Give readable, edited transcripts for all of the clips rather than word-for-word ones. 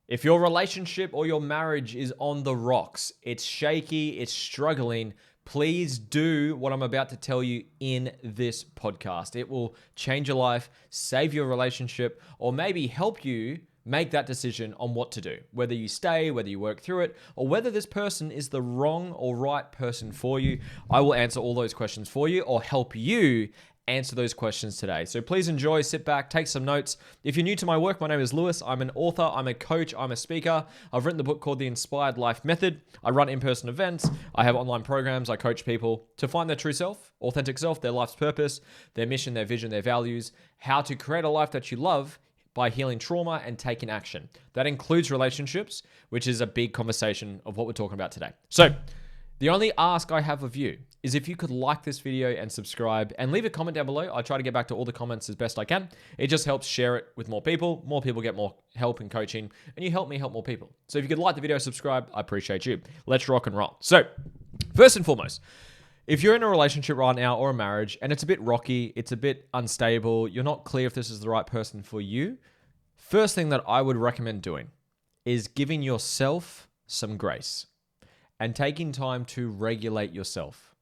If your relationship or your marriage is on the rocks, it's shaky, it's struggling, please do what I'm about to tell you in this podcast. It will change your life, save your relationship, or maybe help you make that decision on what to do. Whether you stay, whether you work through it, or whether this person is the wrong or right person for you. I will answer all those questions for you or help you answer those questions today. So please enjoy, sit back, take some notes. If you're new to my work, my name is Lewis. I'm an author, I'm a coach, I'm a speaker. I've written the book called The Inspired Life Method. I run in-person events. I have online programs. I coach people to find their true self, authentic self, their life's purpose, their mission, their vision, their values, how to create a life that you love by healing trauma and taking action. That includes relationships, which is a big conversation of what we're talking about today. So the only ask I have of you is if you could like this video and subscribe and leave a comment down below. I try to get back to all the comments as best I can. It just helps share it with more people. More people get more help and coaching, and you help me help more people. So if you could like the video, subscribe, I appreciate you. Let's rock and roll. So first and foremost, if you're in a relationship right now or a marriage and it's a bit rocky, it's a bit unstable, you're not clear if this is the right person for you, first thing that I would recommend doing is giving yourself some grace and taking time to regulate yourself.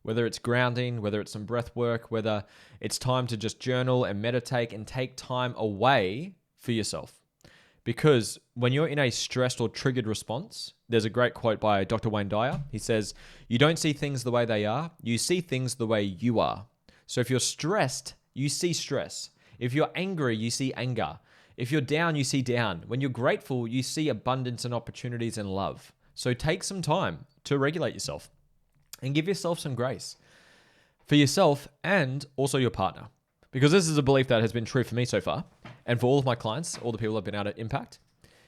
Whether it's grounding, whether it's some breath work, whether it's time to just journal and meditate and take time away for yourself. Because when you're in a stressed or triggered response, there's a great quote by Dr. Wayne Dyer. He says, "You don't see things the way they are, you see things the way you are." So if you're stressed, you see stress. If you're angry, you see anger. If you're down, you see down. When you're grateful, you see abundance and opportunities and love. So take some time to regulate yourself and give yourself some grace for yourself and also your partner. Because this is a belief that has been true for me so far, and for all of my clients, all the people I've been able to impact,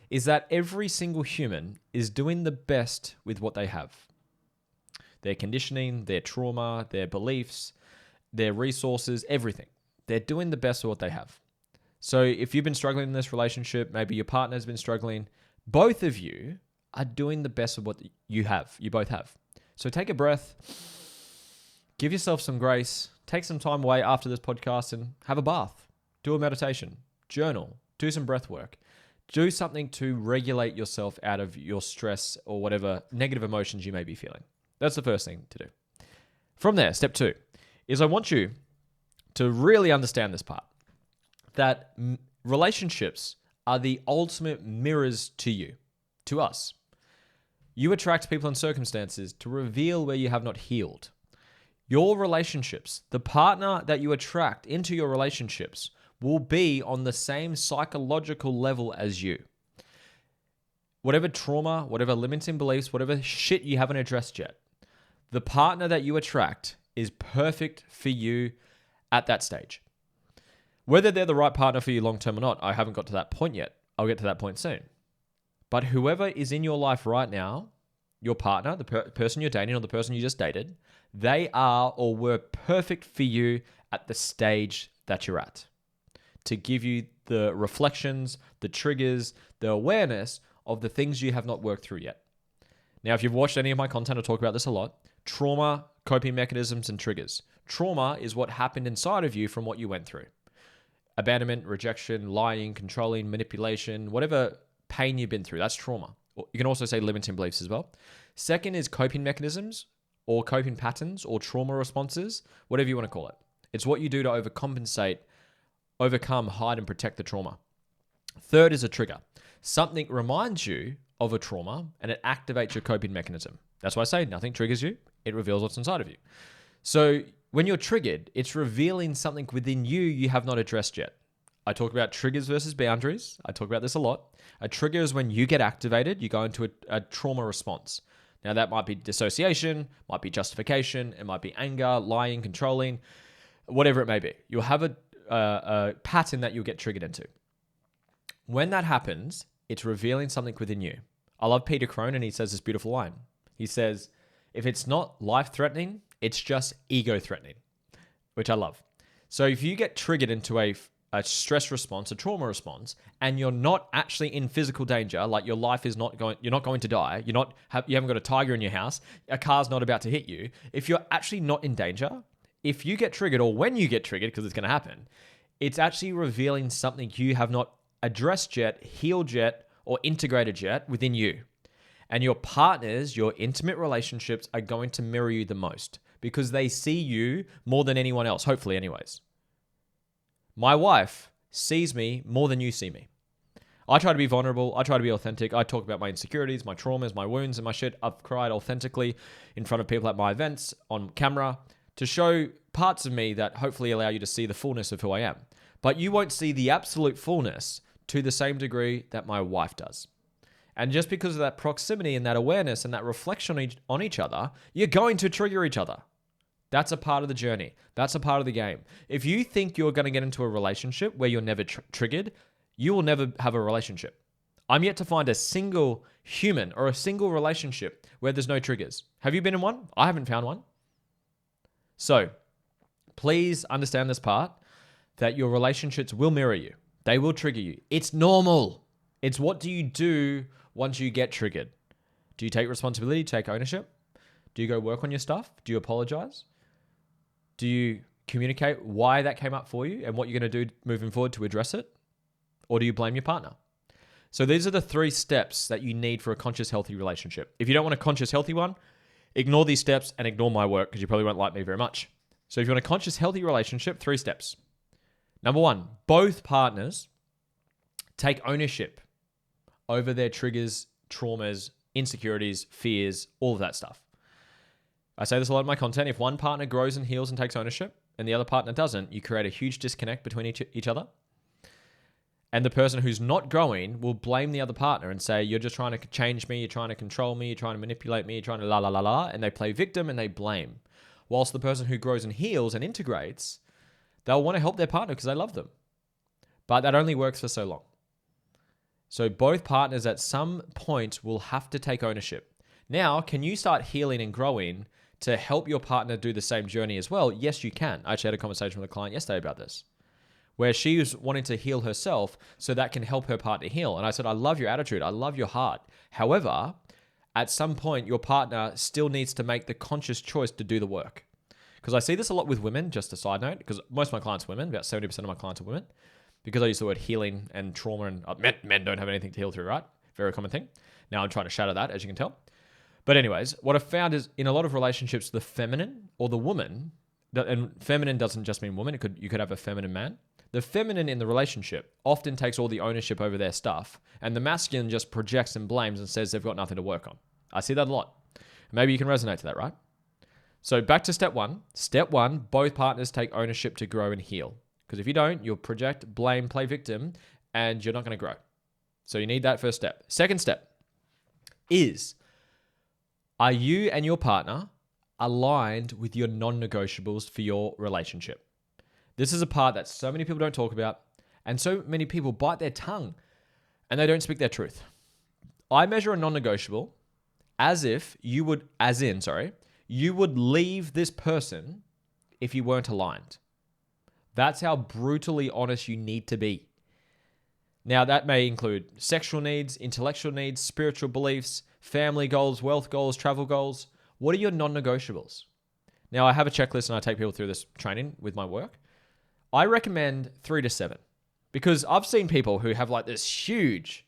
is that every single human is doing the best with what they have. Their conditioning, their trauma, their beliefs, their resources, everything. They're doing the best with what they have. So if you've been struggling in this relationship, maybe your partner's been struggling, both of you are doing the best of what you have. You both have. So take a breath, give yourself some grace, take some time away after this podcast and have a bath, do a meditation, journal, do some breath work, do something to regulate yourself out of your stress or whatever negative emotions you may be feeling. That's the first thing to do. From there, step 2 is I want you to really understand this part, that relationships are the ultimate mirrors to you, to us. You attract people and circumstances to reveal where you have not healed. Your relationships, the partner that you attract into your relationships, will be on the same psychological level as you. Whatever trauma, whatever limiting beliefs, whatever shit you haven't addressed yet, the partner that you attract is perfect for you at that stage. Whether they're the right partner for you long term or not, I haven't got to that point yet. I'll get to that point soon. But whoever is in your life right now, your partner, the person you're dating or the person you just dated, they are or were perfect for you at the stage that you're at, to give you the reflections, the triggers, the awareness of the things you have not worked through yet. Now, if you've watched any of my content, I talk about this a lot. Trauma, coping mechanisms, and triggers. Trauma is what happened inside of you from what you went through. Abandonment, rejection, lying, controlling, manipulation, whatever pain you've been through, that's trauma. You can also say limiting beliefs as well. Second is coping mechanisms or coping patterns or trauma responses, whatever you want to call it. It's what you do to overcompensate, overcome, hide, and protect the trauma. Third is a trigger. Something reminds you of a trauma and it activates your coping mechanism. That's why I say nothing triggers you. It reveals what's inside of you. So when you're triggered, it's revealing something within you have not addressed yet. I talk about triggers versus boundaries. I talk about this a lot. A trigger is when you get activated, you go into a trauma response. Now that might be dissociation, might be justification, it might be anger, lying, controlling, whatever it may be. You'll have a pattern that you'll get triggered into. When that happens, it's revealing something within you. I love Peter Crone, and he says this beautiful line. He says, if it's not life-threatening, it's just ego-threatening, which I love. So if you get triggered into a stress response, a trauma response, and you're not actually in physical danger, like your life is not going, you're not going to die, you haven't got a tiger in your house, a car's not about to hit you. If you're actually not in danger, if you get triggered, or when you get triggered, because it's going to happen, it's actually revealing something you have not addressed yet, healed yet, or integrated yet within you. And your partners, your intimate relationships are going to mirror you the most because they see you more than anyone else, hopefully anyways. My wife sees me more than you see me. I try to be vulnerable. I try to be authentic. I talk about my insecurities, my traumas, my wounds, and my shit. I've cried authentically in front of people at my events on camera to show parts of me that hopefully allow you to see the fullness of who I am. But you won't see the absolute fullness to the same degree that my wife does. And just because of that proximity and that awareness and that reflection on each other, you're going to trigger each other. That's a part of the journey. That's a part of the game. If you think you're going to get into a relationship where you're never triggered, you will never have a relationship. I'm yet to find a single human or a single relationship where there's no triggers. Have you been in one? I haven't found one. So please understand this part, that your relationships will mirror you. They will trigger you. It's normal. It's what do you do once you get triggered? Do you take responsibility, take ownership? Do you go work on your stuff? Do you apologize? Do you communicate why that came up for you and what you're going to do moving forward to address it? Or do you blame your partner? So these are the 3 steps that you need for a conscious, healthy relationship. If you don't want a conscious, healthy one, ignore these steps and ignore my work because you probably won't like me very much. So if you want a conscious, healthy relationship, 3 steps. Number 1, both partners take ownership over their triggers, traumas, insecurities, fears, all of that stuff. I say this a lot in my content. If one partner grows and heals and takes ownership and the other partner doesn't, you create a huge disconnect between each other. And the person who's not growing will blame the other partner and say, you're just trying to change me, you're trying to control me, you're trying to manipulate me, you're trying to la la la la, and they play victim and they blame. Whilst the person who grows and heals and integrates, they'll want to help their partner because they love them. But that only works for so long. So both partners at some point will have to take ownership. Now, can you start healing and growing to help your partner do the same journey as well? Yes, you can. I actually had a conversation with a client yesterday about this, where she was wanting to heal herself so that can help her partner heal. And I said, I love your attitude. I love your heart. However, at some point, your partner still needs to make the conscious choice to do the work. Because I see this a lot with women, just a side note, because most of my clients are women, about 70% of my clients are women, because I use the word healing and trauma, and men don't have anything to heal through, right? Very common thing. Now I'm trying to shatter that, as you can tell. But anyways, what I've found is in a lot of relationships, the feminine or the woman, and feminine doesn't just mean woman, you could have a feminine man. The feminine in the relationship often takes all the ownership over their stuff, and the masculine just projects and blames and says they've got nothing to work on. I see that a lot. Maybe you can resonate to that, right? So back to step 1. Step 1, both partners take ownership to grow and heal. Because if you don't, you'll project, blame, play victim, and you're not going to grow. So you need that first step. Second step is, are you and your partner aligned with your non-negotiables for your relationship? This is a part that so many people don't talk about, and so many people bite their tongue and they don't speak their truth. I measure a non-negotiable you would leave this person if you weren't aligned. That's how brutally honest you need to be. Now, that may include sexual needs, intellectual needs, spiritual beliefs, family goals, wealth goals, travel goals. What are your non-negotiables? Now, I have a checklist and I take people through this training with my work. I recommend 3 to 7 because I've seen people who have like this huge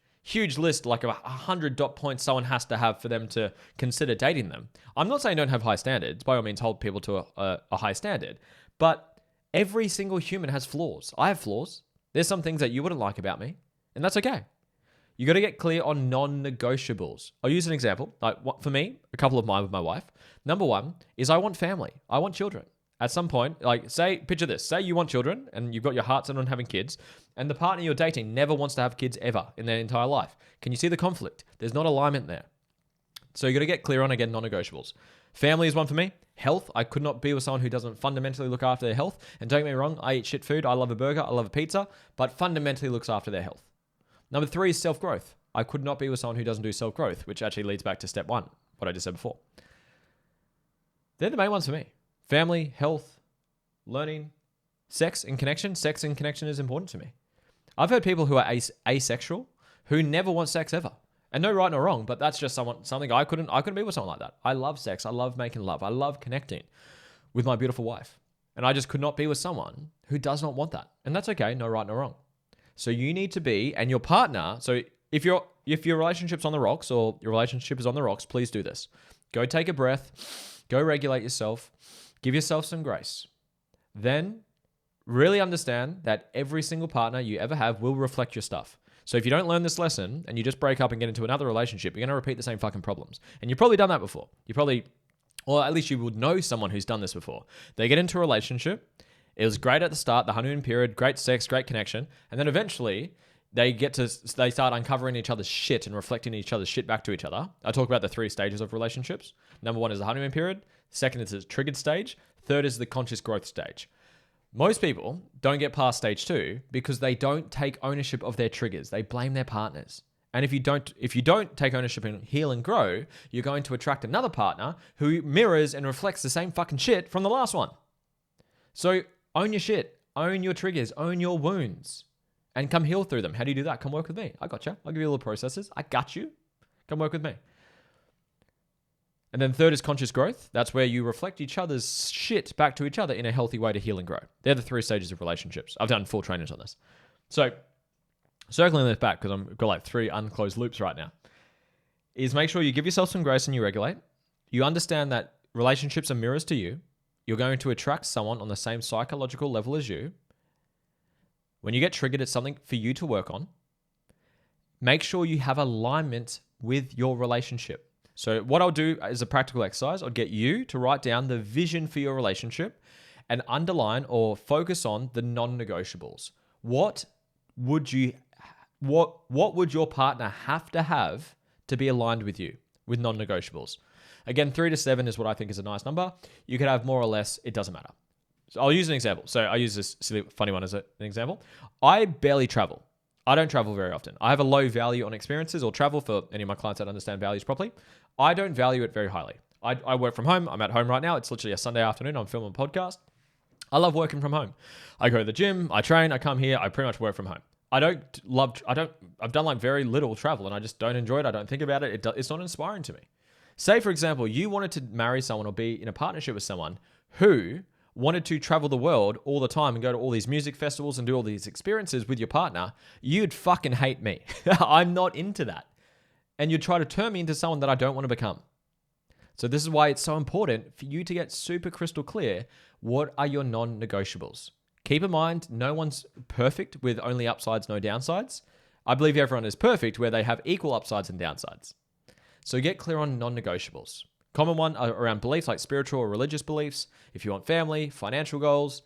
list, like 100 dot points someone has to have for them to consider dating them. I'm not saying don't have high standards. By all means, hold people to a high standard. But every single human has flaws. I have flaws. There's some things that you wouldn't like about me, and that's okay. You got to get clear on non-negotiables. I'll use an example. Like for me, a couple of mine with my wife. Number 1 is I want family. I want children. At some point, picture this. Say you want children and you've got your heart set on having kids, and the partner you're dating never wants to have kids ever in their entire life. Can you see the conflict? There's not alignment there. So you got to get clear on, again, non-negotiables. Family is one for me. Health. I could not be with someone who doesn't fundamentally look after their health. And don't get me wrong, I eat shit food. I love a burger. I love a pizza, but fundamentally looks after their health. Number 3 is self-growth. I could not be with someone who doesn't do self-growth, which actually leads back to step 1, what I just said before. They're the main ones for me. Family, health, learning, sex and connection. Sex and connection is important to me. I've heard people who are asexual who never want sex ever. And no right nor wrong, but that's just something I couldn't be with someone like that. I love sex. I love making love. I love connecting with my beautiful wife. And I just could not be with someone who does not want that. And that's okay. No right nor wrong. So you need to be, and your partner, so if you're if your relationship's on the rocks or your relationship is on the rocks, please do this. Go take a breath, go regulate yourself, give yourself some grace. Then really understand that every single partner you ever have will reflect your stuff. So if you don't learn this lesson and you just break up and get into another relationship, you're going to repeat the same fucking problems. And you've probably done that before. Or at least you would know someone who's done this before. They get into a relationship. It was great at the start, the honeymoon period, great sex, great connection. And then eventually they start uncovering each other's shit and reflecting each other's shit back to each other. I talk about the 3 stages of relationships. Number 1 is the honeymoon period. Second is the triggered stage. Third is the conscious growth stage. Most people don't get past stage 2 because they don't take ownership of their triggers. They blame their partners. And if you don't take ownership and heal and grow, you're going to attract another partner who mirrors and reflects the same fucking shit from the last one. So own your shit, own your triggers, own your wounds, and come heal through them. How do you do that? Come work with me. I got you. I'll give you little processes. I got you. Come work with me. And then third is conscious growth. That's where you reflect each other's shit back to each other in a healthy way to heal and grow. They're the 3 stages of relationships. I've done full trainings on this. So circling this back, because I've got like 3 unclosed loops right now, is make sure you give yourself some grace and you regulate. You understand that relationships are mirrors to you. You're going to attract someone on the same psychological level as you. When you get triggered, it's something for you to work on. Make sure you have alignment with your relationship. So what I'll do as a practical exercise, I'll get you to write down the vision for your relationship and underline or focus on the non-negotiables. What would your partner have to be aligned with you with non-negotiables? Again, 3 to 7 is what I think is a nice number. You could have more or less, it doesn't matter. So I'll use an example. So I use this silly, funny one as an example. I barely travel. I don't travel very often. I have a low value on experiences or travel for any of my clients that understand values properly. I don't value it very highly. I work from home. I'm at home right now. It's literally a Sunday afternoon. I'm filming a podcast. I love working from home. I go to the gym. I train. I come here. I pretty much work from home. I've done like very little travel and I just don't enjoy it. I don't think about it. It's not inspiring to me. Say, for example, you wanted to marry someone or be in a partnership with someone who wanted to travel the world all the time and go to all these music festivals and do all these experiences with your partner. You'd fucking hate me. I'm not into that. And you'd try to turn me into someone that I don't want to become. So this is why it's so important for you to get super crystal clear. What are your non-negotiables? Keep in mind, no one's perfect with only upsides, no downsides. I believe everyone is perfect where they have equal upsides and downsides. So get clear on non-negotiables. Common one are around beliefs like spiritual or religious beliefs. If you want family, financial goals,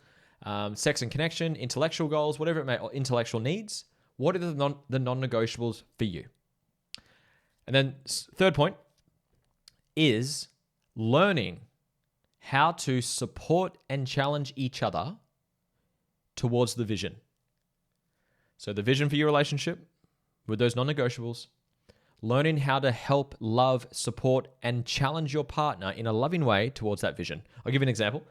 sex and connection, intellectual goals, whatever it may, or intellectual needs, what are the non-negotiables for you? And then third point is learning how to support and challenge each other towards the vision. So the vision for your relationship with those non-negotiables, learning how to help, love, support, and challenge your partner in a loving way towards that vision. I'll give you an example.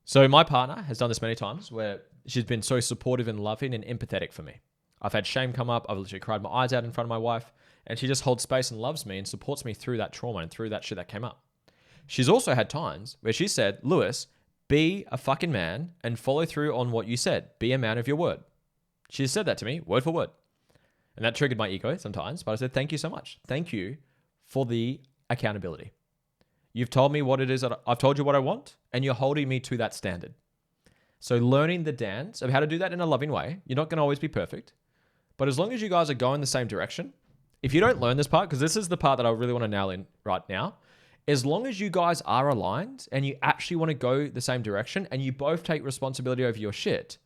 So my partner has done this many times where she's been so supportive and loving and empathetic for me. I've had shame come up. I've literally cried my eyes out in front of my wife, and she just holds space and loves me and supports me through that trauma and through that shit that came up. She's also had times where she said, Lewis, be a fucking man and follow through on what you said. Be a man of your word. She said that to me, word for word. And that triggered my ego sometimes, but I said, thank you so much. Thank you for the accountability. You've told me what it is that I've told you what I want, and you're holding me to that standard. So learning the dance of how to do that in a loving way, you're not going to always be perfect, but as long as you guys are going the same direction, if you don't learn this part, because this is the part that I really want to nail in right now, as long as you guys are aligned and you actually want to go the same direction and you both take responsibility over your shit,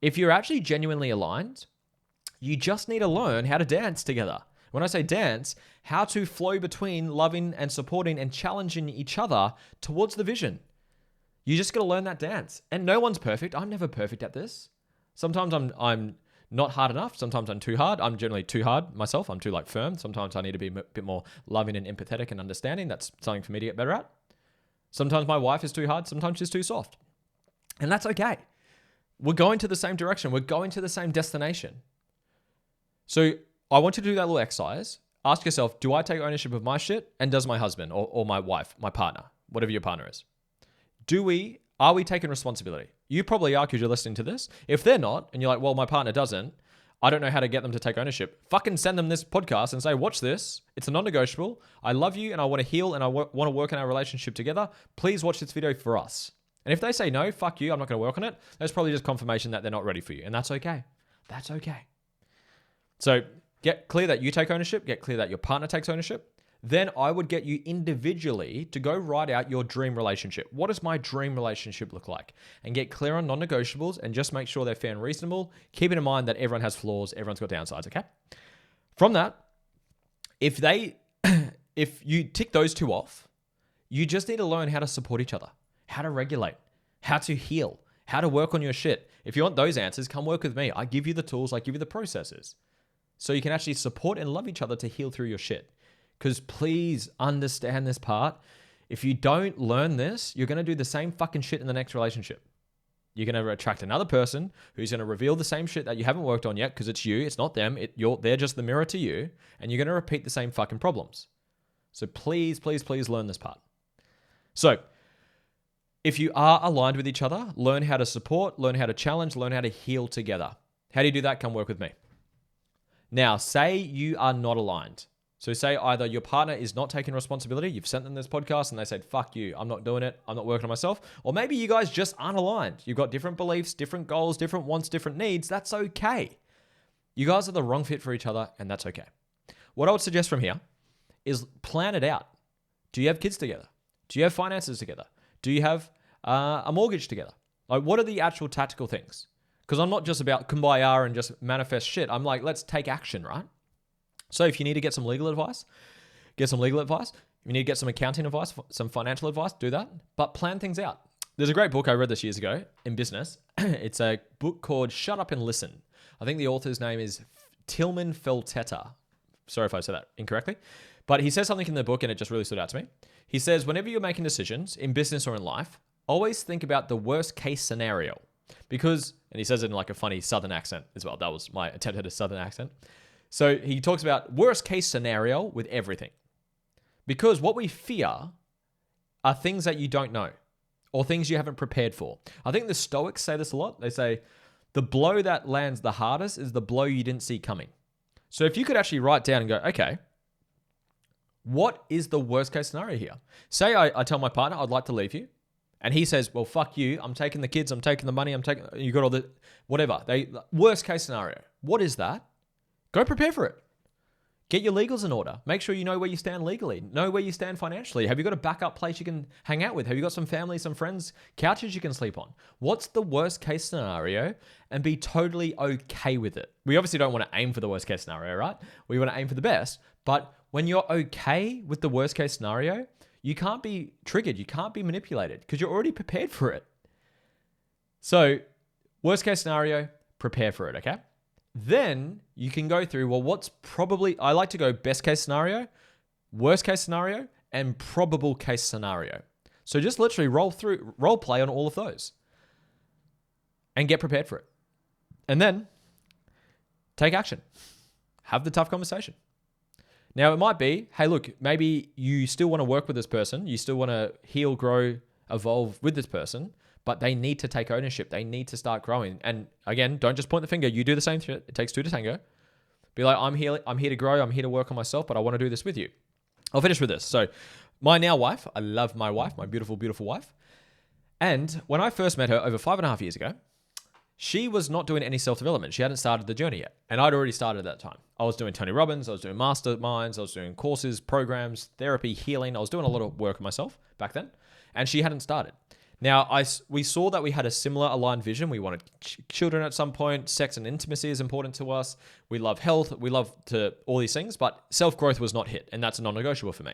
if you're actually genuinely aligned, you just need to learn how to dance together. When I say dance, how to flow between loving and supporting and challenging each other towards the vision. You just got to learn that dance. And no one's perfect. I'm never perfect at this. Sometimes I'm not hard enough. Sometimes I'm too hard. I'm generally too hard myself. I'm too firm. Sometimes I need to be a bit more loving and empathetic and understanding. That's something for me to get better at. Sometimes my wife is too hard. Sometimes she's too soft. And that's okay. We're going to the same direction. We're going to the same destination. So I want you to do that little exercise. Ask yourself, do I take ownership of my shit? And does my husband or my wife, my partner, whatever your partner is? Are we taking responsibility? You probably are because you're listening to this. If they're not, and you're like, well, my partner doesn't, I don't know how to get them to take ownership. Fucking send them this podcast and say, watch this. It's a non-negotiable. I love you and I want to heal and I want to work in our relationship together. Please watch this video for us. And if they say no, fuck you, I'm not going to work on it. That's probably just confirmation that they're not ready for you. And that's okay. That's okay. So get clear that you take ownership. Get clear that your partner takes ownership. Then I would get you individually to go write out your dream relationship. What does my dream relationship look like? And get clear on non-negotiables and just make sure they're fair and reasonable. Keeping in mind that everyone has flaws, everyone's got downsides, okay? From that, if you tick those two off, you just need to learn how to support each other, how to regulate, how to heal, how to work on your shit. If you want those answers, come work with me. I give you the tools, I give you the processes. So you can actually support and love each other to heal through your shit. Because please understand this part. If you don't learn this, you're going to do the same fucking shit in the next relationship. You're going to attract another person who's going to reveal the same shit that you haven't worked on yet because it's you, it's not them. They're just the mirror to you, and you're going to repeat the same fucking problems. So please, please, please learn this part. So if you are aligned with each other, learn how to support, learn how to challenge, learn how to heal together. How do you do that? Come work with me. Now, say you are not aligned. So say either your partner is not taking responsibility, you've sent them this podcast and they said, fuck you, I'm not doing it, I'm not working on myself. Or maybe you guys just aren't aligned. You've got different beliefs, different goals, different wants, different needs. That's okay. You guys are the wrong fit for each other and that's okay. What I would suggest from here is plan it out. Do you have kids together? Do you have finances together? Do you have a mortgage together? Like, what are the actual tactical things? Because I'm not just about kumbaya and just manifest shit. I'm like, let's take action, right? So if you need to get some legal advice, get some legal advice. If you need to get some accounting advice, some financial advice, do that. But plan things out. There's a great book I read this years ago in business. It's a book called Shut Up and Listen. I think the author's name is Tillman Felteta. Sorry if I said that incorrectly. But he says something in the book and it just really stood out to me. He says, whenever you're making decisions in business or in life, always think about the worst case scenario. Because, and he says it in like a funny Southern accent as well. That was my attempt at a Southern accent. So he talks about worst case scenario with everything. Because what we fear are things that you don't know or things you haven't prepared for. I think the Stoics say this a lot. They say the blow that lands the hardest is the blow you didn't see coming. So if you could actually write down and go, okay, what is the worst case scenario here? Say I tell my partner I'd like to leave you. And he says, well, fuck you. I'm taking the kids. I'm taking the money. You got all the, whatever. Worst case scenario. What is that? Go prepare for it. Get your legals in order. Make sure you know where you stand legally. Know where you stand financially. Have you got a backup place you can hang out with? Have you got some family, some friends, couches you can sleep on? What's the worst case scenario? And be totally okay with it. We obviously don't want to aim for the worst case scenario, right? We want to aim for the best. But when you're okay with the worst case scenario, you can't be triggered. You can't be manipulated because you're already prepared for it. So worst case scenario, prepare for it, okay? Then you can go through, well, what's probably, I like to go best case scenario, worst case scenario, and probable case scenario. So just literally role play on all of those and get prepared for it. And then take action. Have the tough conversation. Now it might be, hey, look, maybe you still want to work with this person. You still want to heal, grow, evolve with this person, but they need to take ownership. They need to start growing. And again, don't just point the finger. You do the same shit. It takes two to tango. Be like, I'm here to grow. I'm here to work on myself, but I want to do this with you. I'll finish with this. So my now wife, I love my wife, my beautiful, beautiful wife. And when I first met her over 5.5 years ago, she was not doing any self-development. She hadn't started the journey yet. And I'd already started at that time. I was doing Tony Robbins. I was doing masterminds. I was doing courses, programs, therapy, healing. I was doing a lot of work on myself back then. And she hadn't started. Now, we saw that we had a similar aligned vision. We wanted children at some point. Sex and intimacy is important to us. We love health. We love all these things. But self-growth was not hit. And that's a non-negotiable for me.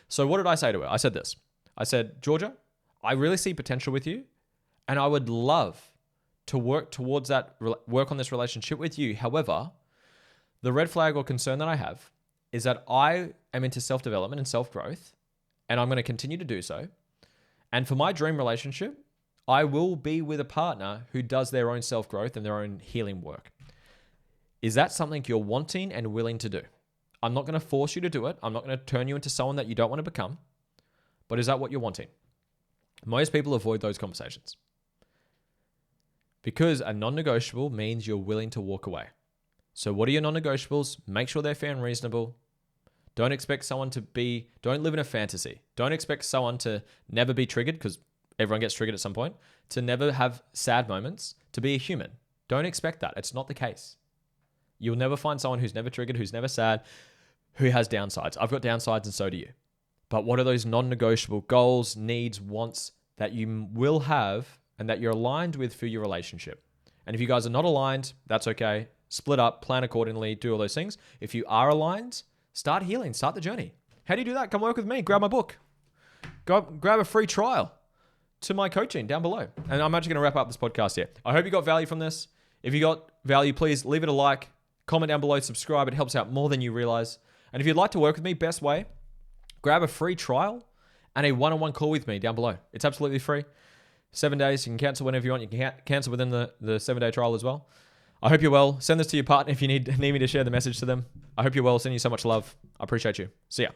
So what did I say to her? I said this. I said, Georgia, I really see potential with you. And I would love to work towards that, work on this relationship with you. However, the red flag or concern that I have is that I am into self-development and self-growth, and I'm going to continue to do so. And for my dream relationship, I will be with a partner who does their own self-growth and their own healing work. Is that something you're wanting and willing to do? I'm not going to force you to do it. I'm not going to turn you into someone that you don't want to become. But is that what you're wanting? Most people avoid those conversations. Because a non-negotiable means you're willing to walk away. So what are your non-negotiables? Make sure they're fair and reasonable. Don't expect someone don't live in a fantasy. Don't expect someone to never be triggered, because everyone gets triggered at some point, to never have sad moments, to be a human. Don't expect that. It's not the case. You'll never find someone who's never triggered, who's never sad, who has downsides. I've got downsides and so do you. But what are those non-negotiable goals, needs, wants that you will have and that you're aligned with for your relationship? And if you guys are not aligned, that's okay. Split up, plan accordingly, do all those things. If you are aligned, start healing, start the journey. How do you do that? Come work with me. Grab my book. Go grab a free trial to my coaching down below. And I'm actually going to wrap up this podcast here. I hope you got value from this. If you got value, please leave it a like, comment down below, subscribe. It helps out more than you realize. And if you'd like to work with me, best way, grab a free trial and a one-on-one call with me down below. It's absolutely free. 7 days. You can cancel whenever you want. You can cancel within the 7-day trial as well. I hope you're well. Send this to your partner if you need me to share the message to them. I hope you're well. Sending you so much love. I appreciate you. See ya.